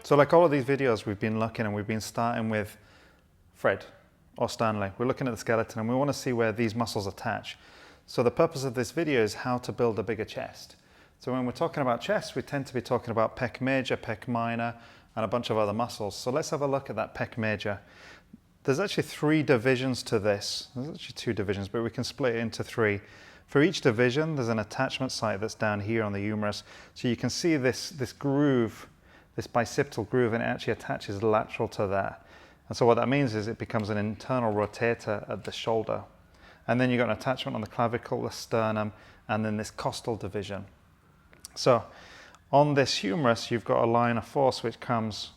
So like all of these videos, we've been looking and we've been starting with Fred or Stanley. We're looking at the skeleton and we want to see where these muscles attach. So the purpose of this video is how to build a bigger chest. So when we're talking about chest, we tend to be talking about Pec Major, Pec Minor, and a bunch of other muscles. So let's have a look at that Pec Major. There's actually 3 divisions to this. There's actually 2 divisions, but we can split it into 3. For each division, there's an attachment site that's down here on the humerus. So you can see this groove, this bicipital groove, and it actually attaches lateral to that. And so what that means is it becomes an internal rotator at the shoulder. And then you've got an attachment on the clavicle, the sternum, and then this costal division. So on this humerus, you've got a line of force which comes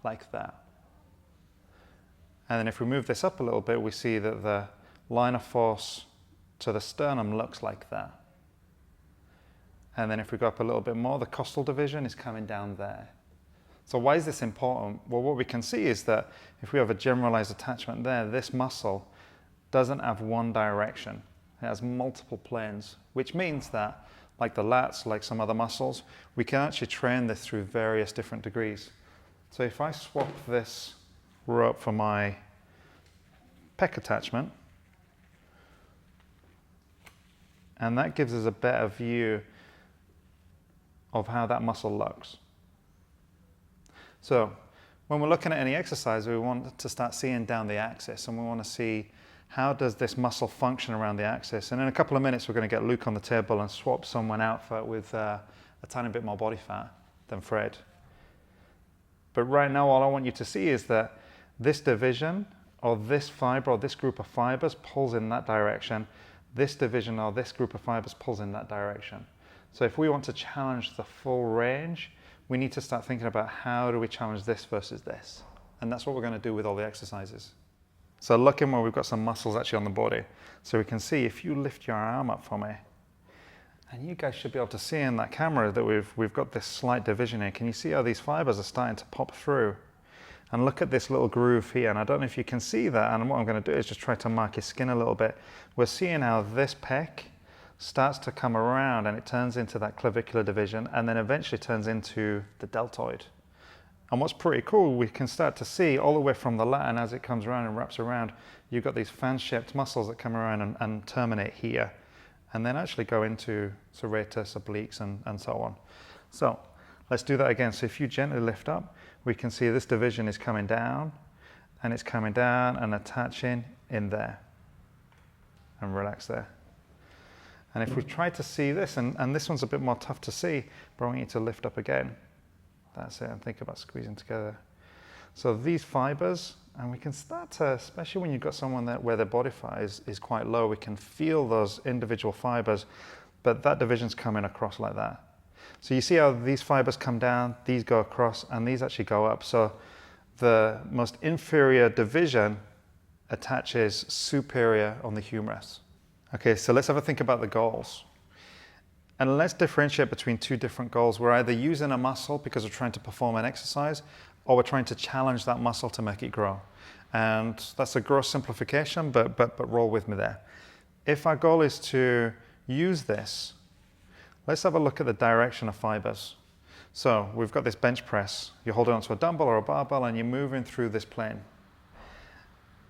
like that. And then if we move this up a little bit, we see that the line of force to the sternum looks like that. And then if we go up a little bit more, the costal division is coming down there. So why is this important? Well, what we can see is that if we have a generalized attachment there, this muscle doesn't have one direction. It has multiple planes, which means that, like the lats, like some other muscles, we can actually train this through various different degrees. So if I swap this rope for my pec attachment, and that gives us a better view of how that muscle looks. So when we're looking at any exercise, we want to start seeing down the axis, and we want to see how does this muscle function around the axis. And in a couple of minutes, we're going to get Luke on the table and swap someone out with a tiny bit more body fat than Fred. But right now, all I want you to see is that this division, or this fiber, or this group of fibers pulls in that direction. This division, or this group of fibers pulls in that direction. So if we want to challenge the full range, we need to start thinking about how do we challenge this versus this. And that's what we're going to do with all the exercises. So looking where we've got some muscles actually on the body. So we can see if you lift your arm up for me, and you guys should be able to see in that camera that we've got this slight division here. Can you see how these fibers are starting to pop through? And look at this little groove here. And I don't know if you can see that. And what I'm going to do is just try to mark his skin a little bit. We're seeing how this pec starts to come around and it turns into that clavicular division and then eventually turns into the deltoid. And what's pretty cool, we can start to see all the way from the lat, and as it comes around and wraps around, you've got these fan-shaped muscles that come around and terminate here, and then actually go into serratus, obliques, and so on. So let's do that again. So if you gently lift up, we can see this division is coming down, and it's coming down and attaching in there. And relax there. And if we try to see this, and this one's a bit more tough to see, but I want you to lift up again. That's it, and think about squeezing together. So these fibers, and we can start to, especially when you've got someone where their body fat is quite low, we can feel those individual fibers, but that division's coming across like that. So you see how these fibers come down, these go across, and these actually go up. So the most inferior division attaches superior on the humerus. Okay, so let's have a think about the goals. And let's differentiate between 2 different goals. We're either using a muscle because we're trying to perform an exercise, or we're trying to challenge that muscle to make it grow. And that's a gross simplification, but roll with me there. If our goal is to use this, let's have a look at the direction of fibers. So we've got this bench press. You're holding onto a dumbbell or a barbell and you're moving through this plane.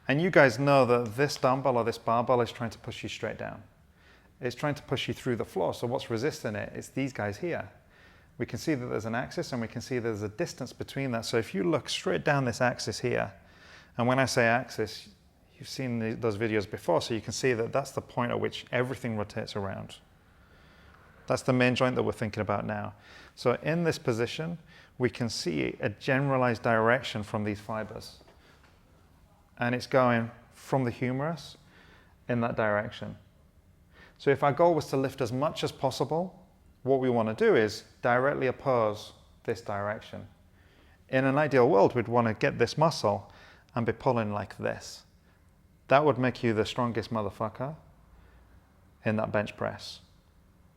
And you guys know that this dumbbell or this barbell is trying to push you straight down. It's trying to push you through the floor. So what's resisting it? It's these guys here. We can see that there's an axis and we can see there's a distance between that. So if you look straight down this axis here, and when I say axis, you've seen those videos before, so you can see that that's the point at which everything rotates around. That's the main joint that we're thinking about now. So in this position, we can see a generalized direction from these fibers. And it's going from the humerus in that direction. So if our goal was to lift as much as possible, what we want to do is directly oppose this direction. In an ideal world, we'd want to get this muscle and be pulling like this. That would make you the strongest motherfucker in that bench press.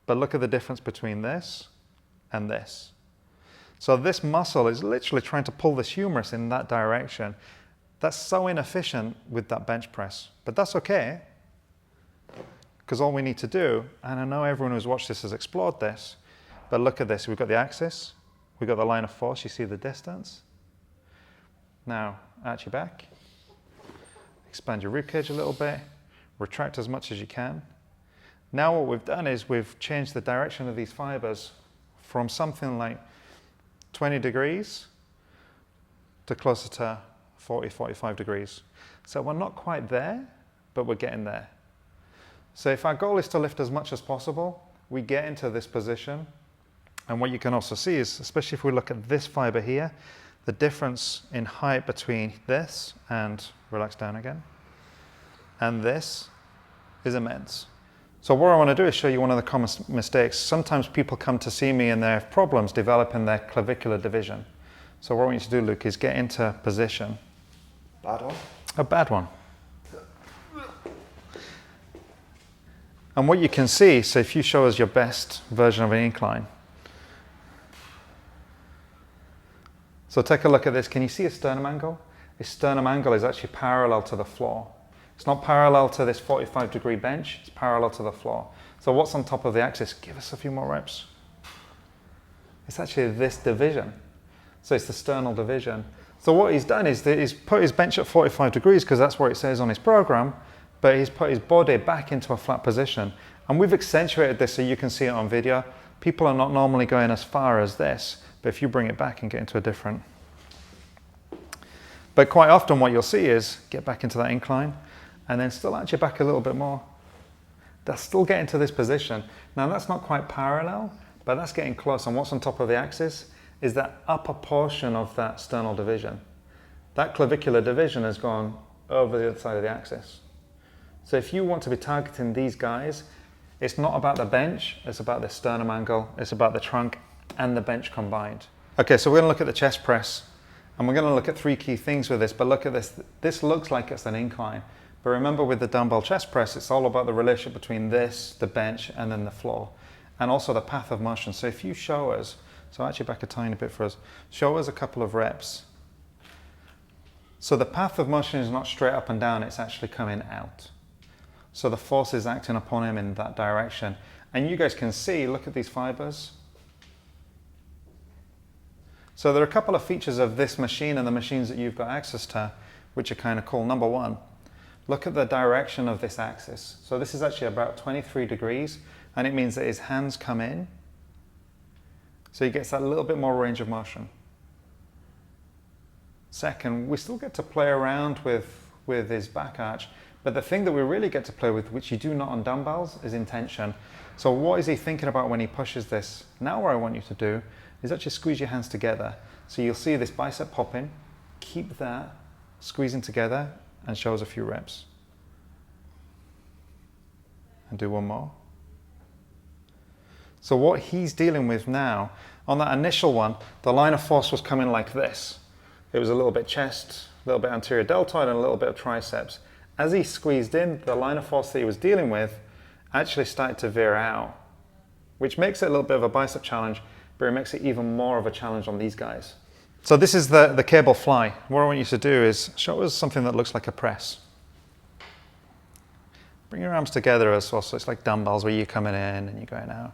But look at the difference between this and this. So this muscle is literally trying to pull this humerus in that direction. That's so inefficient with that bench press, but that's okay. Because all we need to do, and I know everyone who's watched this has explored this, but look at this. We've got the axis, We've got the line of force, you see the distance. Now, arch your back. Expand your rib cage a little bit. Retract as much as you can. Now what we've done is we've changed the direction of these fibers from something like 20 degrees to closer to 40, 45 degrees. So we're not quite there, but we're getting there. So if our goal is to lift as much as possible, we get into this position. And what you can also see is, especially if we look at this fiber here, the difference in height between this and, relax down again, and this is immense. So what I want to do is show you one of the common mistakes. Sometimes people come to see me and they have problems developing their clavicular division. So what I want you to do, Luke, is get into position. Bad one? A bad one. And what you can see, so if you show us your best version of an incline. So take a look at this. Can you see a sternum angle? A sternum angle is actually parallel to the floor. It's not parallel to this 45-degree bench, it's parallel to the floor. So what's on top of the axis? Give us a few more reps. It's actually this division. So it's the sternal division. So what he's done is that he's put his bench at 45 degrees because that's what it says on his program, but he's put his body back into a flat position. And we've accentuated this so you can see it on video. People are not normally going as far as this, but if you bring it back and get into a different. But quite often what you'll see is get back into that incline and then still arch your back a little bit more. That's still getting to this position. Now that's not quite parallel, but that's getting close. And what's on top of the axis is that upper portion of that sternal division. That clavicular division has gone over the other side of the axis. So if you want to be targeting these guys, it's not about the bench, it's about the sternum angle, it's about the trunk and the bench combined. Okay, so we're going to look at the chest press and we're going to look at three key things with this, but look at this. This looks like it's an incline, but remember with the dumbbell chest press, it's all about the relationship between this, the bench, and then the floor, and also the path of motion. So if you show us, so actually back a tiny bit for us, show us a couple of reps. So the path of motion is not straight up and down, it's actually coming out. So the force is acting upon him in that direction. And you guys can see, look at these fibers. So there are a couple of features of this machine and the machines that you've got access to, which are kind of cool. Number one, look at the direction of this axis. So this is actually about 23 degrees, and it means that his hands come in. So he gets that little bit more range of motion. Second, we still get to play around with his back arch, but the thing that we really get to play with, which you do not on dumbbells, is intention. So what is he thinking about when he pushes this? Now what I want you to do is actually squeeze your hands together. So you'll see this bicep popping, keep that squeezing together and show us a few reps. And do one more. So what he's dealing with now, on that initial one, the line of force was coming like this. It was a little bit chest, a little bit anterior deltoid, and a little bit of triceps. As he squeezed in, the line of force that he was dealing with actually started to veer out, which makes it a little bit of a bicep challenge, but it makes it even more of a challenge on these guys. So this is the cable fly. What I want you to do is show us something that looks like a press. Bring your arms together as well, so it's like dumbbells where you're coming in and you're going out.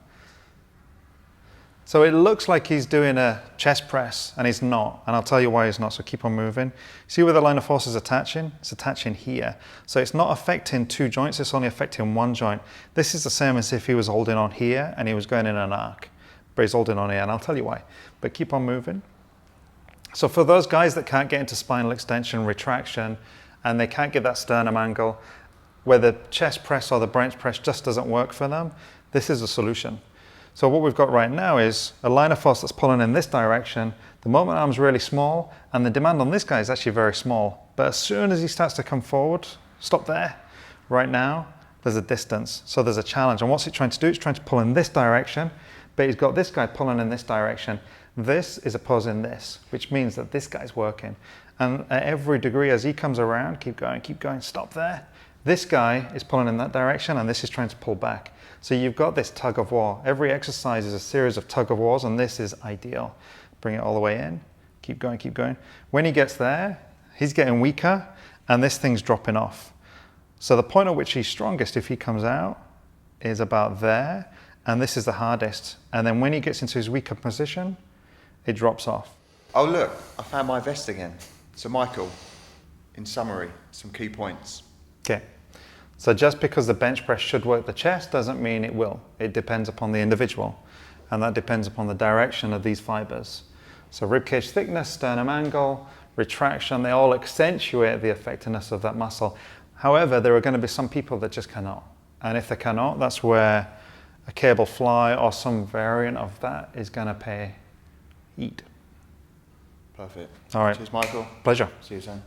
So it looks like he's doing a chest press, and he's not, and I'll tell you why he's not, so keep on moving. See where the line of force is attaching? It's attaching here. So it's not affecting two joints, it's only affecting one joint. This is the same as if he was holding on here and he was going in an arc, but he's holding on here, and I'll tell you why. But keep on moving. So for those guys that can't get into spinal extension, retraction, and they can't get that sternum angle, where the chest press or the bench press just doesn't work for them, this is a solution. So what we've got right now is a line of force that's pulling in this direction. The moment arm's really small, and the demand on this guy is actually very small. But as soon as he starts to come forward, stop there. Right now, there's a distance, so there's a challenge. And what's he trying to do? It's trying to pull in this direction, but he's got this guy pulling in this direction. This is opposing this, which means that this guy's working. And at every degree as he comes around, keep going, stop there. This guy is pulling in that direction, and this is trying to pull back. So you've got this tug of war. Every exercise is a series of tug of wars, and this is ideal. Bring it all the way in, keep going. When he gets there, he's getting weaker, and this thing's dropping off. So the point at which he's strongest, if he comes out, is about there, and this is the hardest. And then when he gets into his weaker position, it drops off. Oh look, I found my vest again. So Michael, in summary, some key points. Okay. So just because the bench press should work the chest doesn't mean it will. It depends upon the individual, and that depends upon the direction of these fibers. So ribcage thickness, sternum angle, retraction, they all accentuate the effectiveness of that muscle. However, there are going to be some people that just cannot. And if they cannot, that's where a cable fly or some variant of that is going to pay heat. Perfect. All right. Cheers, Michael. Pleasure. See you soon.